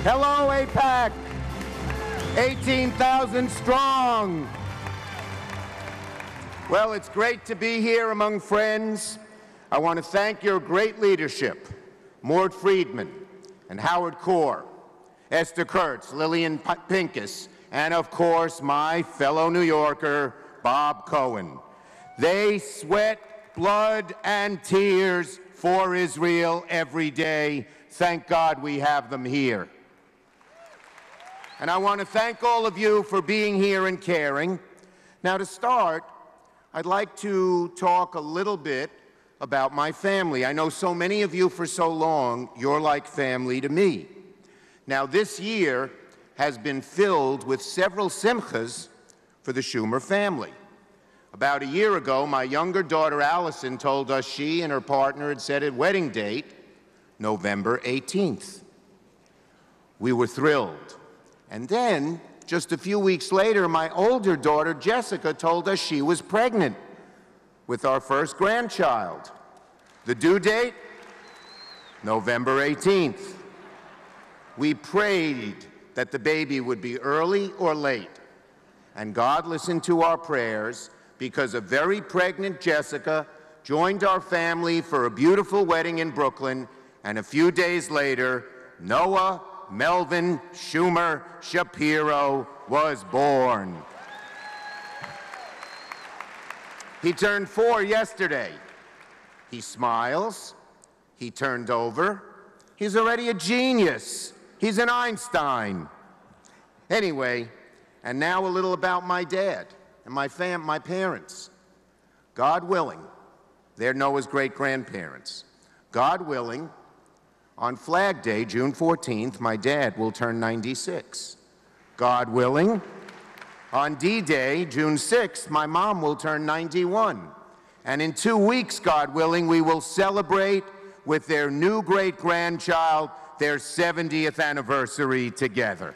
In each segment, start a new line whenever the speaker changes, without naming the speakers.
Hello, AIPAC. 18,000 strong. Well, it's great to be here among friends. I want to thank your great leadership, Mort Friedman and Howard Core, Esther Kurtz, Lillian Pincus, and of course, my fellow New Yorker, Bob Cohen. They sweat blood and tears for Israel every day. Thank God we have them here. And I want to thank all of you for being here and caring. Now, to start, I'd like to talk a little bit about my family. I know so many of you for so long, you're like family to me. Now, this year has been filled with several simchas for the Schumer family. About a year ago, my younger daughter Allison told us she and her partner had set a wedding date, November 18th. We were thrilled. And then, just a few weeks later, my older daughter Jessica told us she was pregnant with our first grandchild. The due date, November 18th. We prayed that the baby would be early or late. And God listened to our prayers because a very pregnant Jessica joined our family for a beautiful wedding in Brooklyn, and a few days later, Noah Melvin Schumer Shapiro was born. He turned 4 yesterday. He smiles. He turned over. He's already a genius. He's an Einstein. Anyway, and now a little about my dad and my parents. God willing, they're Noah's great-grandparents. God willing, on Flag Day, June 14th, my dad will turn 96. God willing, on D-Day, June 6th, my mom will turn 91. And in 2 weeks, God willing, we will celebrate with their new great-grandchild their 70th anniversary together.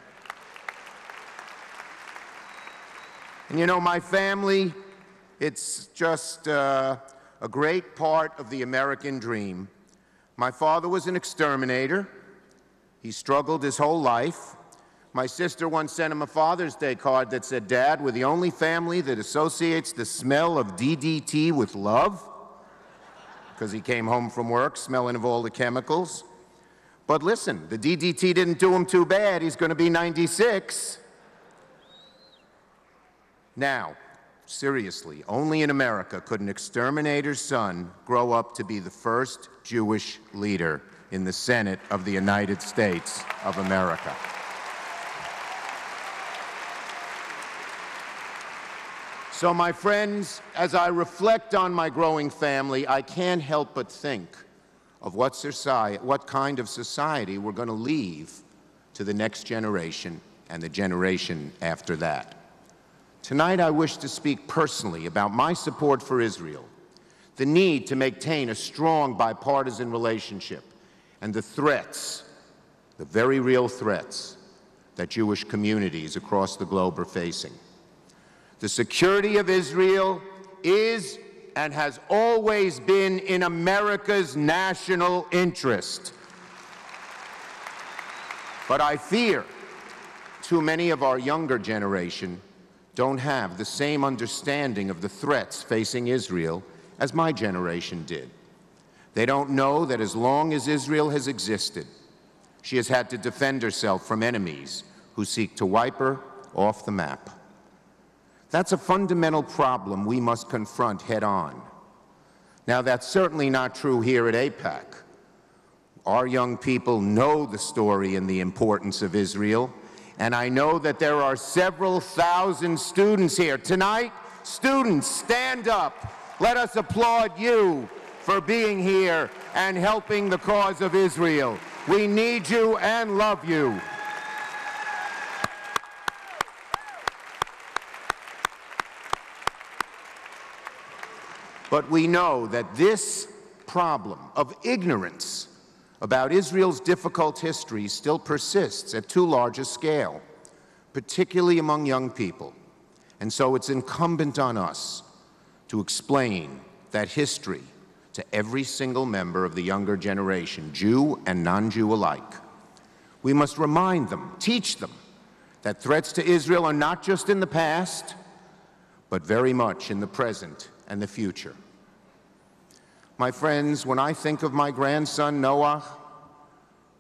And you know, my family, it's just a great part of the American dream. My father was an exterminator. He struggled his whole life. My sister once sent him a Father's Day card that said, "Dad, we're the only family that associates the smell of DDT with love," because he came home from work smelling of all the chemicals. But listen, the DDT didn't do him too bad. He's going to be 96. Now, seriously, only in America could an exterminator's son grow up to be the first Jewish leader in the Senate of the United States of America. So, my friends, as I reflect on my growing family, I can't help but think of what kind of society we're going to leave to the next generation and the generation after that. Tonight, I wish to speak personally about my support for Israel, the need to maintain a strong bipartisan relationship, and the threats, the very real threats, that Jewish communities across the globe are facing. The security of Israel is and has always been in America's national interest. But I fear too many of our younger generation don't have the same understanding of the threats facing Israel as my generation did. They don't know that as long as Israel has existed, she has had to defend herself from enemies who seek to wipe her off the map. That's a fundamental problem we must confront head-on. Now, that's certainly not true here at AIPAC. Our young people know the story and the importance of Israel, and I know that there are several thousand students here. Tonight, students, stand up. Let us applaud you for being here and helping the cause of Israel. We need you and love you. But we know that this problem of ignorance about Israel's difficult history still persists at too large a scale, particularly among young people. And so it's incumbent on us to explain that history to every single member of the younger generation, Jew and non-Jew alike. We must remind them, teach them, that threats to Israel are not just in the past, but very much in the present and the future. My friends, when I think of my grandson Noah,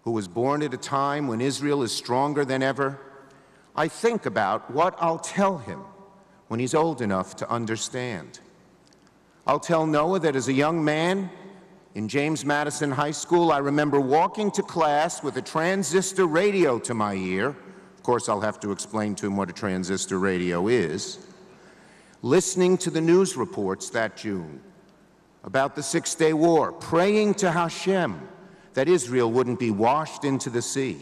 who was born at a time when Israel is stronger than ever, I think about what I'll tell him when he's old enough to understand. I'll tell Noah that as a young man in James Madison High School, I remember walking to class with a transistor radio to my ear. Of course, I'll have to explain to him what a transistor radio is. Listening to the news reports that June about the Six-Day War, praying to Hashem that Israel wouldn't be washed into the sea.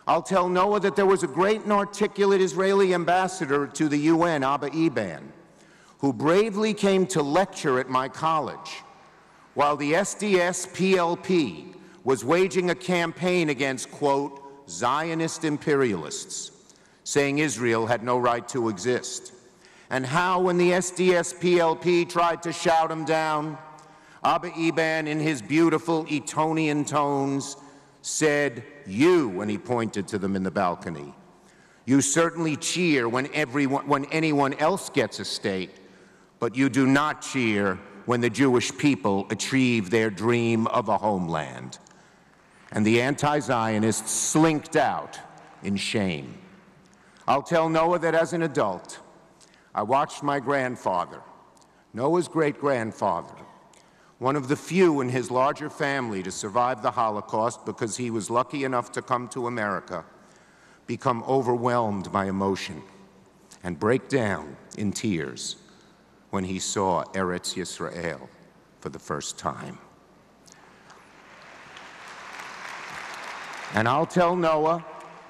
I'll tell Noah that there was a great and articulate Israeli ambassador to the UN, AIPAC, who bravely came to lecture at my college while the SDS-PLP was waging a campaign against, quote, Zionist imperialists, saying Israel had no right to exist. And how, when the SDS-PLP tried to shout him down, AIPAC, in his beautiful Etonian tones, said, "You," when he pointed to them in the balcony. "You certainly cheer when anyone else gets a state, but you do not cheer when the Jewish people achieve their dream of a homeland." And the anti-Zionists slinked out in shame. I'll tell Noah that as an adult, I watched my grandfather, Noah's great-grandfather, one of the few in his larger family to survive the Holocaust because he was lucky enough to come to America, become overwhelmed by emotion and break down in tears when he saw Eretz Yisrael for the first time. And I'll tell Noah,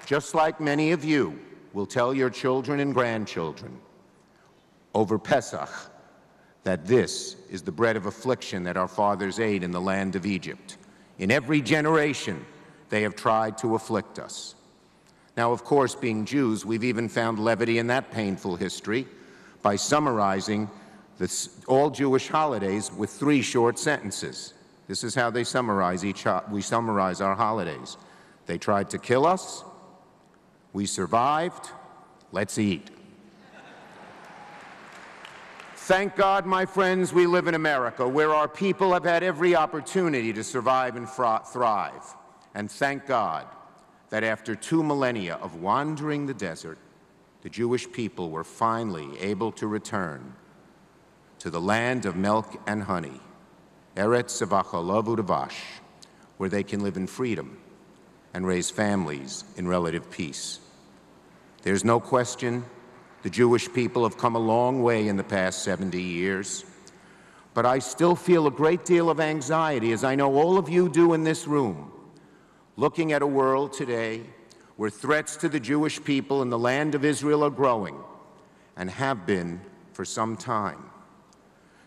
just like many of you will tell your children and grandchildren over Pesach, that this is the bread of affliction that our fathers ate in the land of Egypt. In every generation, they have tried to afflict us. Now, of course, being Jews, we've even found levity in that painful history by summarizing all Jewish holidays with 3 short sentences. This is how they summarize we summarize our holidays. They tried to kill us, we survived, let's eat. Thank God, my friends, we live in America, where our people have had every opportunity to survive and thrive. And thank God that after 2 millennia of wandering the desert, the Jewish people were finally able to return to the land of milk and honey, Eretz V'Cholov U'Dvash, where they can live in freedom and raise families in relative peace. There's no question the Jewish people have come a long way in the past 70 years, but I still feel a great deal of anxiety, as I know all of you do in this room, looking at a world today where threats to the Jewish people in the land of Israel are growing and have been for some time.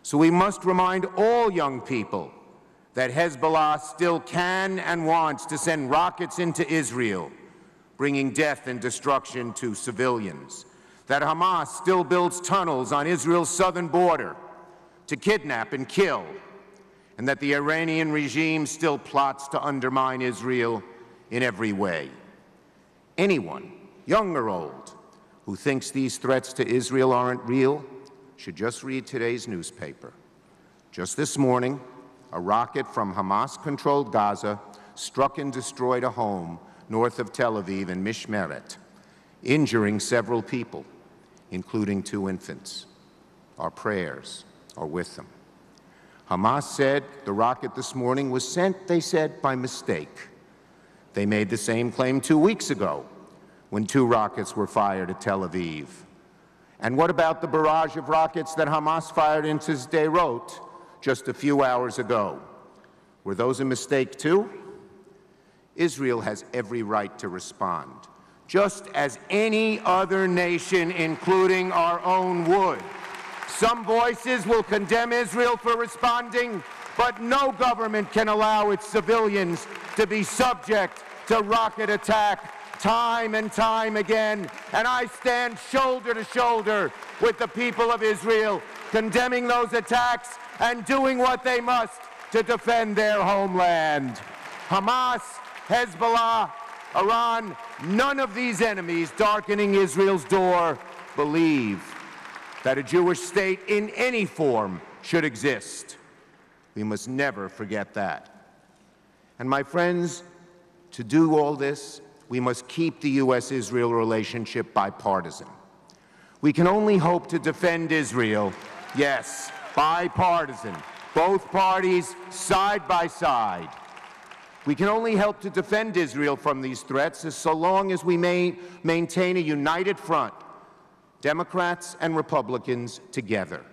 So we must remind all young people that Hezbollah still can and wants to send rockets into Israel, bringing death and destruction to civilians, that Hamas still builds tunnels on Israel's southern border to kidnap and kill, and that the Iranian regime still plots to undermine Israel in every way. Anyone, young or old, who thinks these threats to Israel aren't real should just read today's newspaper. Just this morning, a rocket from Hamas-controlled Gaza struck and destroyed a home north of Tel Aviv in Mishmeret, injuring several people, including 2 infants. Our prayers are with them. Hamas said the rocket this morning was sent, they said, by mistake. They made the same claim 2 weeks ago when 2 rockets were fired at Tel Aviv. And what about the barrage of rockets that Hamas fired into Sderot just a few hours ago? Were those a mistake too? Israel has every right to respond, just as any other nation, including our own, would. Some voices will condemn Israel for responding, but no government can allow its civilians to be subject to rocket attack time and time again. And I stand shoulder to shoulder with the people of Israel, condemning those attacks and doing what they must to defend their homeland. Hamas, Hezbollah, Iran, none of these enemies darkening Israel's door believe that a Jewish state in any form should exist. We must never forget that. And my friends, to do all this, we must keep the U.S.-Israel relationship bipartisan. We can only hope to defend Israel, yes, bipartisan, both parties side by side. We can only help to defend Israel from these threats so long as we maintain a united front, Democrats and Republicans together.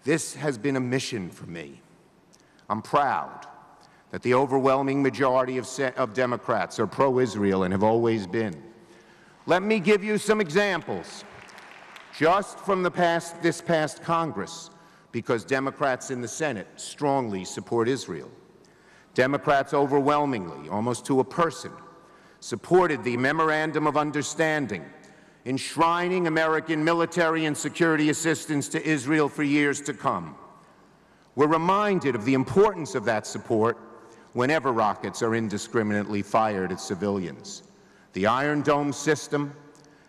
This has been a mission for me. I'm proud that the overwhelming majority of Democrats are pro-Israel and have always been. Let me give you some examples. Just from this past Congress, because Democrats in the Senate strongly support Israel. Democrats overwhelmingly, almost to a person, supported the Memorandum of Understanding, enshrining American military and security assistance to Israel for years to come. We're reminded of the importance of that support whenever rockets are indiscriminately fired at civilians. The Iron Dome system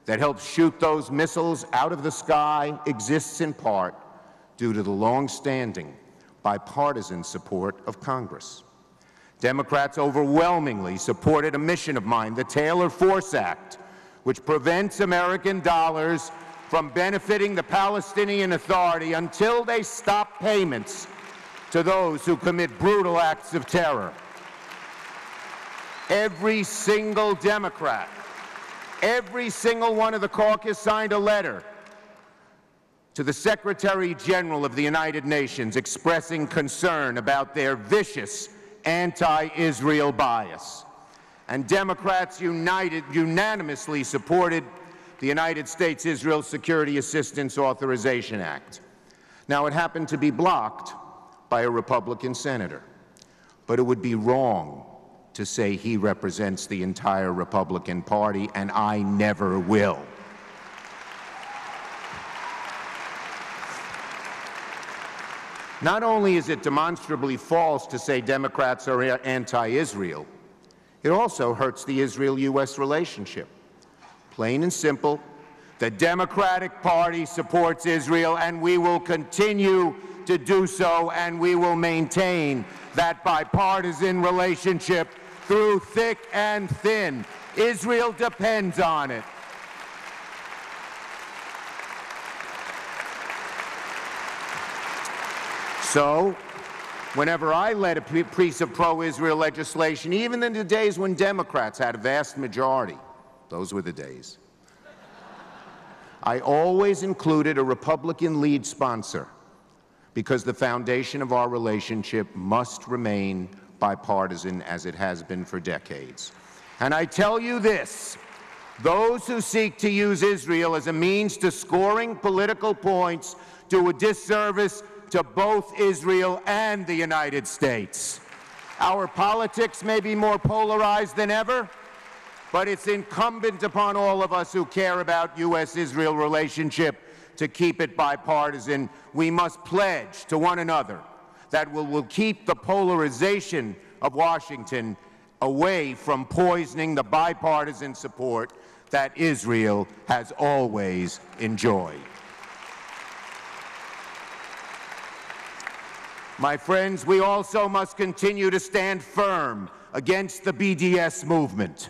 that helps shoot those missiles out of the sky exists in part due to the long-standing bipartisan support of Congress. Democrats overwhelmingly supported a mission of mine, the Taylor Force Act, which prevents American dollars from benefiting the Palestinian Authority until they stop payments to those who commit brutal acts of terror. Every single Democrat, every single one of the caucus signed a letter to the Secretary General of the United Nations expressing concern about their vicious anti-Israel bias. And Democrats unanimously supported the United States Israel Security Assistance Authorization Act. Now, it happened to be blocked by a Republican senator, but it would be wrong to say he represents the entire Republican Party, and I never will. Not only is it demonstrably false to say Democrats are anti-Israel, it also hurts the Israel-U.S. relationship. Plain and simple, the Democratic Party supports Israel, and we will continue to do so, and we will maintain that bipartisan relationship through thick and thin. Israel depends on it. So, whenever I led a piece of pro-Israel legislation, even in the days when Democrats had a vast majority, those were the days, I always included a Republican lead sponsor, because the foundation of our relationship must remain bipartisan as it has been for decades. And I tell you this, those who seek to use Israel as a means to scoring political points do a disservice to both Israel and the United States. Our politics may be more polarized than ever, but it's incumbent upon all of us who care about U.S.-Israel relationship to keep it bipartisan. We must pledge to one another that we'll keep the polarization of Washington away from poisoning the bipartisan support that Israel has always enjoyed. My friends, we also must continue to stand firm against the BDS movement.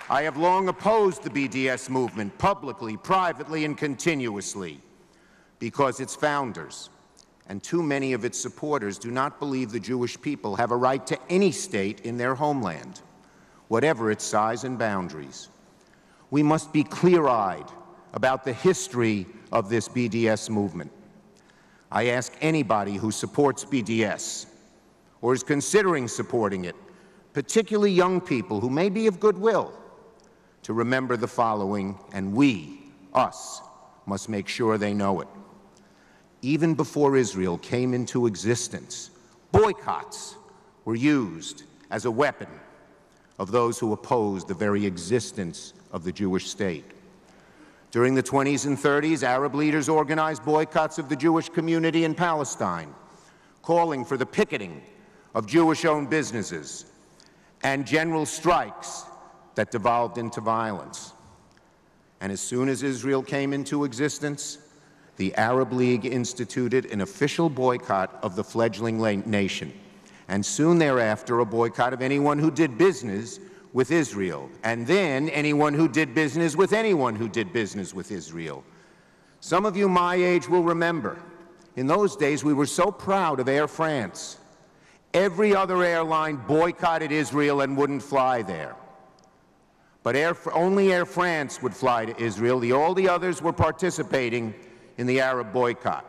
I have long opposed the BDS movement publicly, privately, and continuously because its founders and too many of its supporters do not believe the Jewish people have a right to any state in their homeland, whatever its size and boundaries. We must be clear-eyed about the history of this BDS movement. I ask anybody who supports BDS or is considering supporting it, particularly young people who may be of goodwill, to remember the following, and we, us, must make sure they know it. Even before Israel came into existence, boycotts were used as a weapon of those who opposed the very existence of the Jewish state. During the 20s and 30s, Arab leaders organized boycotts of the Jewish community in Palestine, calling for the picketing of Jewish-owned businesses, and general strikes that devolved into violence. And as soon as Israel came into existence, the Arab League instituted an official boycott of the fledgling nation, and soon thereafter a boycott of anyone who did business with Israel, and then anyone who did business with anyone who did business with Israel. Some of you my age will remember, in those days we were so proud of Air France. Every other airline boycotted Israel and wouldn't fly there. But only Air France would fly to Israel. All the others were participating in the Arab boycott.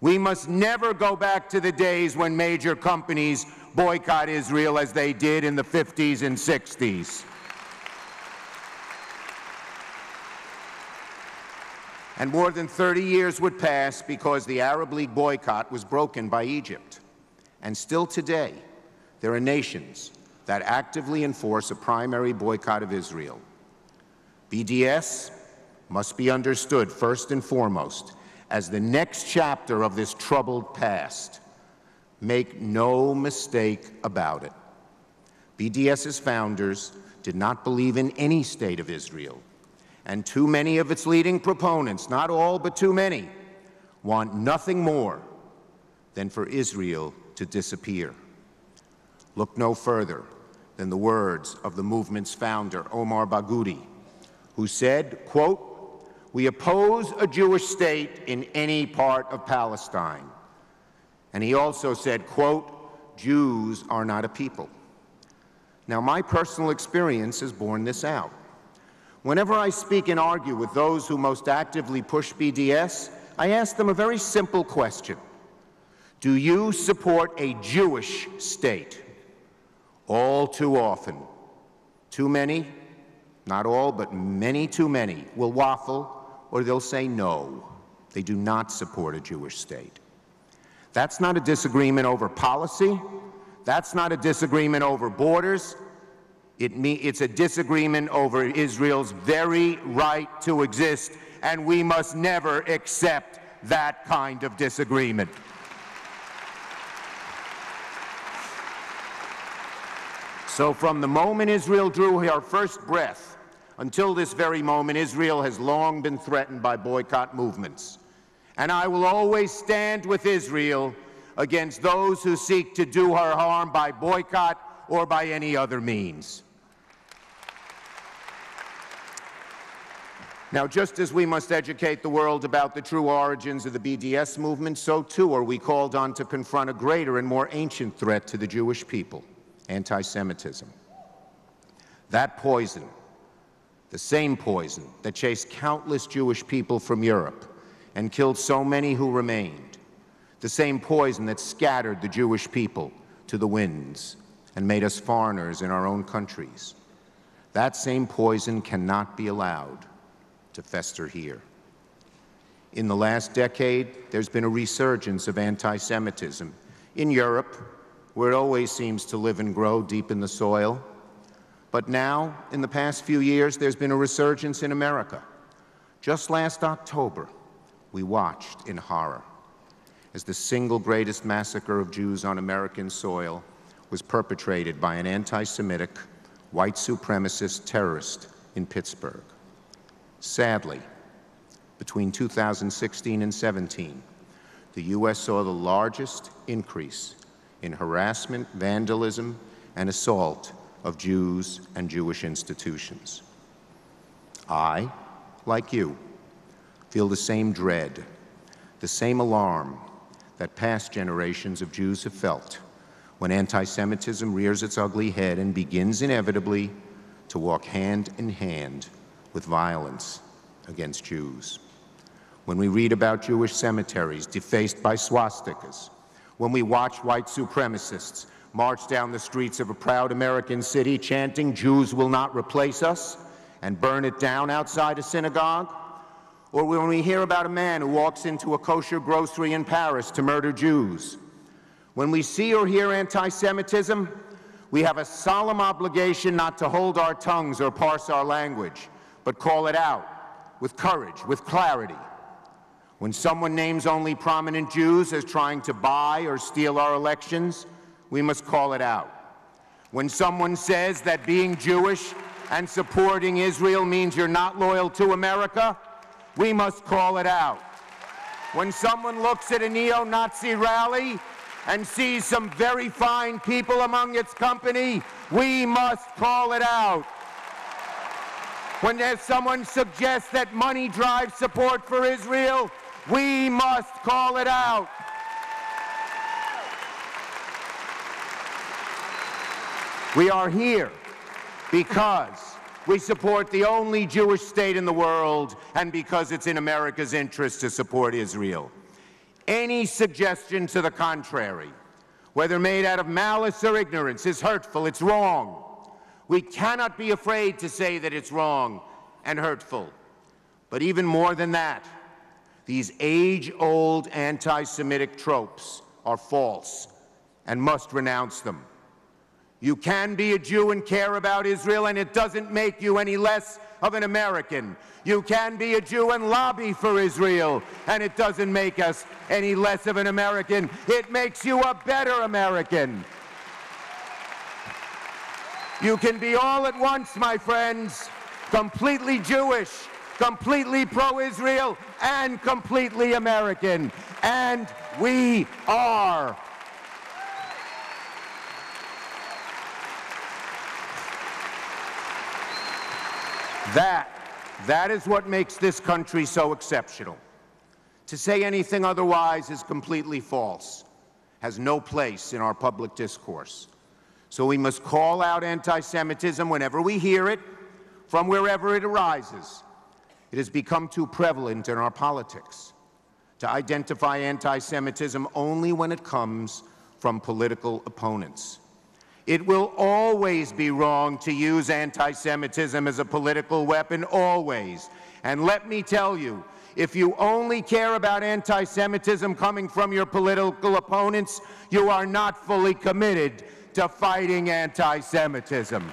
We must never go back to the days when major companies boycott Israel as they did in the 50s and 60s. And more than 30 years would pass because the Arab League boycott was broken by Egypt. And still today, there are nations that actively enforce a primary boycott of Israel. BDS must be understood first and foremost as the next chapter of this troubled past. Make no mistake about it. BDS's founders did not believe in any state of Israel, and too many of its leading proponents, not all but too many, want nothing more than for Israel to disappear. Look no further than the words of the movement's founder, Omar Barghouti, who said, quote, "We oppose a Jewish state in any part of Palestine." And he also said, quote, "Jews are not a people." Now, my personal experience has borne this out. Whenever I speak and argue with those who most actively push BDS, I ask them a very simple question. Do you support a Jewish state? All too often, too many, not all, but many too many, will waffle or they'll say no. They do not support a Jewish state. That's not a disagreement over policy. That's not a disagreement over borders. It's a disagreement over Israel's very right to exist, and we must never accept that kind of disagreement. So from the moment Israel drew her first breath until this very moment, Israel has long been threatened by boycott movements. And I will always stand with Israel against those who seek to do her harm by boycott or by any other means. Now, just as we must educate the world about the true origins of the BDS movement, so too are we called on to confront a greater and more ancient threat to the Jewish people: anti-Semitism. That poison, the same poison that chased countless Jewish people from Europe and killed so many who remained, the same poison that scattered the Jewish people to the winds and made us foreigners in our own countries, that same poison cannot be allowed to fester here. In the last decade, there's been a resurgence of anti-Semitism in Europe, where it always seems to live and grow deep in the soil. But now, in the past few years, there's been a resurgence in America. Just last October, we watched in horror as the single greatest massacre of Jews on American soil was perpetrated by an anti-Semitic, white supremacist terrorist in Pittsburgh. Sadly, between 2016 and 17, the U.S. saw the largest increase in harassment, vandalism, and assault of Jews and Jewish institutions. I, like you, feel the same dread, the same alarm that past generations of Jews have felt when anti-Semitism rears its ugly head and begins inevitably to walk hand in hand with violence against Jews. When we read about Jewish cemeteries defaced by swastikas, when we watch white supremacists march down the streets of a proud American city chanting, "Jews will not replace us," and burn it down outside a synagogue, or when we hear about a man who walks into a kosher grocery in Paris to murder Jews. When we see or hear anti-Semitism, we have a solemn obligation not to hold our tongues or parse our language, but call it out with courage, with clarity. When someone names only prominent Jews as trying to buy or steal our elections, we must call it out. When someone says that being Jewish and supporting Israel means you're not loyal to America, we must call it out. When someone looks at a neo-Nazi rally and sees some very fine people among its company, we must call it out. When someone suggests that money drives support for Israel, we must call it out. We are here because we support the only Jewish state in the world and because it's in America's interest to support Israel. Any suggestion to the contrary, whether made out of malice or ignorance, is hurtful, it's wrong. We cannot be afraid to say that it's wrong and hurtful. But even more than that, these age-old anti-Semitic tropes are false and must renounce them. You can be a Jew and care about Israel, and it doesn't make you any less of an American. You can be a Jew and lobby for Israel, and it doesn't make us any less of an American. It makes you a better American. You can be all at once, my friends, completely Jewish, completely pro-Israel, and completely American. And we are. That is what makes this country so exceptional. To say anything otherwise is completely false, has no place in our public discourse. So we must call out anti-Semitism whenever we hear it, from wherever it arises. It has become too prevalent in our politics to identify anti-Semitism only when it comes from political opponents. It will always be wrong to use anti-Semitism as a political weapon, always. And let me tell you, if you only care about anti-Semitism coming from your political opponents, you are not fully committed to fighting anti-Semitism.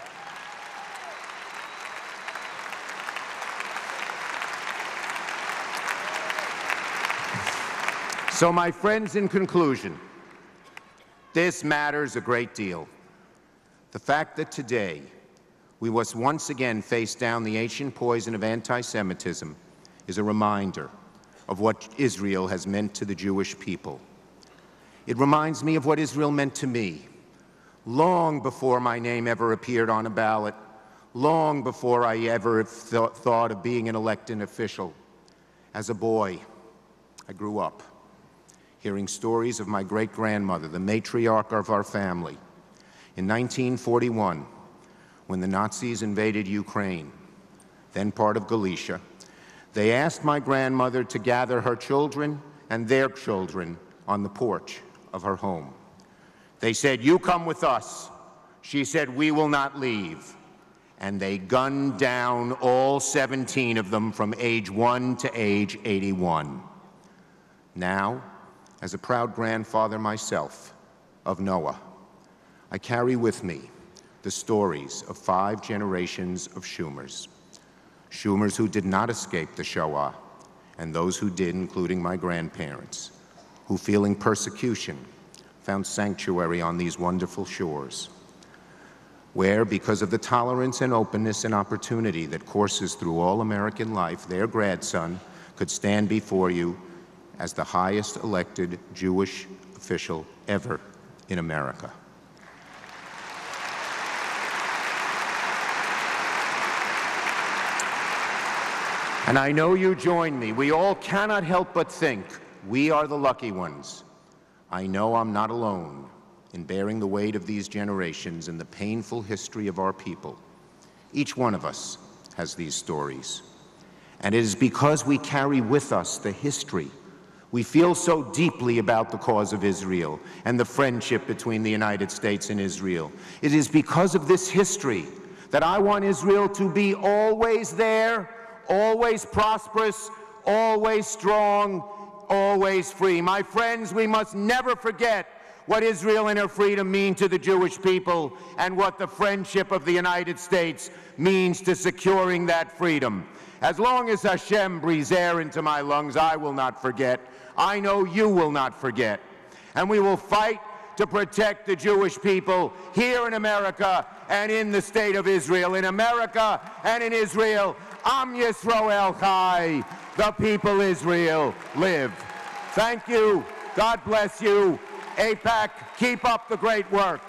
So, my friends, in conclusion, this matters a great deal. The fact that today we must once again face down the ancient poison of anti-Semitism is a reminder of what Israel has meant to the Jewish people. It reminds me of what Israel meant to me, long before my name ever appeared on a ballot, long before I ever thought of being an elected official. As a boy, I grew up hearing stories of my great-grandmother, the matriarch of our family. In 1941, when the Nazis invaded Ukraine, then part of Galicia, they asked my grandmother to gather her children and their children on the porch of her home. They said, "You come with us." She said, "We will not leave." And they gunned down all 17 of them from age 1 to age 81. Now, as a proud grandfather myself of Noah, I carry with me the stories of 5 generations of Schumers. Schumers who did not escape the Shoah, and those who did, including my grandparents, who, feeling persecution, found sanctuary on these wonderful shores, where, because of the tolerance and openness and opportunity that courses through all American life, their grandson could stand before you as the highest elected Jewish official ever in America. And I know you join me. We all cannot help but think we are the lucky ones. I know I'm not alone in bearing the weight of these generations and the painful history of our people. Each one of us has these stories. And it is because we carry with us the history. We feel so deeply about the cause of Israel and the friendship between the United States and Israel. It is because of this history that I want Israel to be always there, always prosperous, always strong, always free. My friends, we must never forget what Israel and her freedom mean to the Jewish people and what the friendship of the United States means to securing that freedom. As long as Hashem breathes air into my lungs, I will not forget. I know you will not forget. And we will fight to protect the Jewish people here in America and in the State of Israel. In America and in Israel, Am Yisrael Chai, the people Israel live. Thank you. God bless you. AIPAC, keep up the great work.